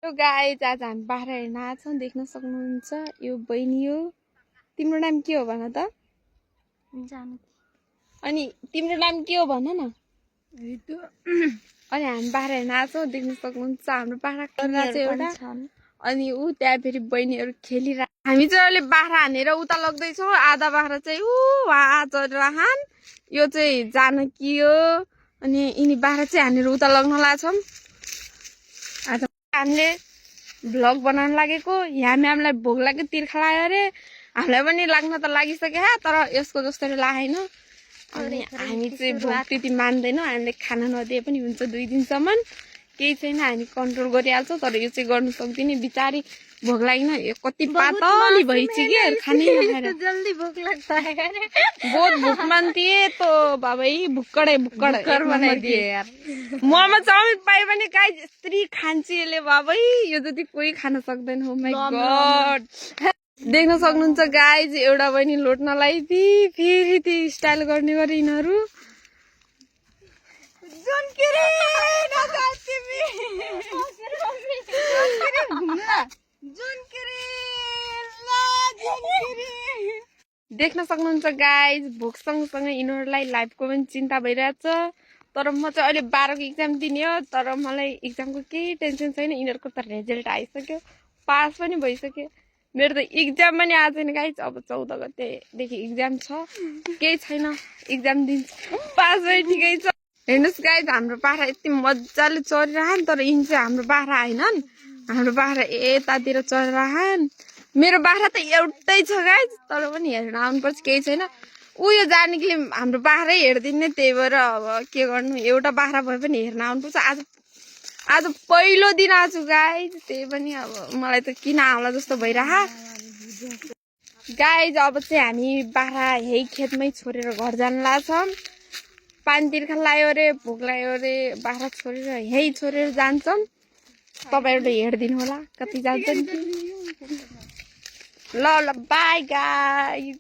यो गाइज आज हामी बाहिर हेर्न आएछौँ देख्न सक्नुहुन्छ यो बहिनी हो तिम्रो नाम के हो भन त अनि तिम्रो नाम के हो भन न अनि हामी बाहिर हेर्न आएछौँ देख्न सक्नुहुन्छ हाम्रो बाख्रा चाहिँ एउटा अनि ऊ त्यहाँ फेरि बहिनीहरू खेलिरहेको हामी चाहिँ अहिले बाख्रा हानेर उता लग्दैछौँ आधा बाख्रा चाहिँ वहाँ चढिरहन यो चाहिँ जानकी हो अनि यिनी बाख्रा चाहिँ हानेर उता लग्न लाग्छौँ आज हामीले भ्लग बनाउन लागेको यहाँ म्यामलाई भोक लाग्यो तिर्खा लाग्यो अरे हामीलाई पनि लाग्न त लागिसक्यो तर यसको जस्तो लागेन अनि हामी चाहिँ भोक त्यति मान्दैनौँ हामीले खाना नदिए पनि हुन्छ 2 दिनसम्म केही छैन हामी कन्ट्रोल गरिहाल्छौँ तर यो चाहिँ गर्नु सक्दिनँ बिचारी भोक लागिन कति पातली भइसक्यो खानै नखाएर जल्दी भूख लगता है बहुत भूख मान्ती है तो बाबाई भुक्कडै भुक्कड बनाइदिए यार मोमो चाउमिन पाए पनि गाइस यस्तरी खान्छ यसले बाबाई यो जति कोही खान सक्दैन हो माइ गॉड देख्न सक्नुहुन्छ गाइस एउटा बहिनी लोट्न लाइदी फेरि ती स्टाइल गर्ने गरे यिनीहरू देख्न सक्नुहुन्छ गाइज भोक सँगसँगै यिनीहरूलाई लाइफको पनि चिन्ता भइरहेछ तर म चाहिँ अहिले 12 को एक्जाम दिने हो तर मलाई एक्जामको केही टेन्सन छैन यिनीहरूको त रिजल्ट आइसक्यो पास पनि भइसक्यो मेरो त एक्जाम पनि आएको छैन गाइज अब 14 गतेदेखि एक्जाम छ केही छैन एक्जाम दिन्छ पास भए ठिकै छ हेर्नुहोस् गाइज हाम्रो बाख्रा यति मजाले चढिरहन् तर यिनी चाहिँ हाम्रो बाख्रा होइनन् हाम्रो बाख्रा यतातिर चढिरहन् मेरो बाख्रा त एउटै छ गाइज तर पनि हेर्न आउनुपर्छ केही छैन उयो जानकीले हाम्रो बाख्रै हेर्दिन त्यही भएर अब के गर्नु एउटा बाख्रा भए पनि हेर्न आउनुपर्छ आज पहिलो दिन आछु गाइज त्यही पनि अब मलाई त किन आउला जस्तो भइरह गाइज अब चाहिँ हामी बाख्रा यही खेतमै छोडेर घर जान लाग्छौँ पानी तिर्खा लाग्यो अरे भोक लाग्यो अरे बाख्रा छोडेर यही छोडेर जान्छौँ तपाईहरुले हेर्दिनु होला कति जान्छ नि ल बाई गाइज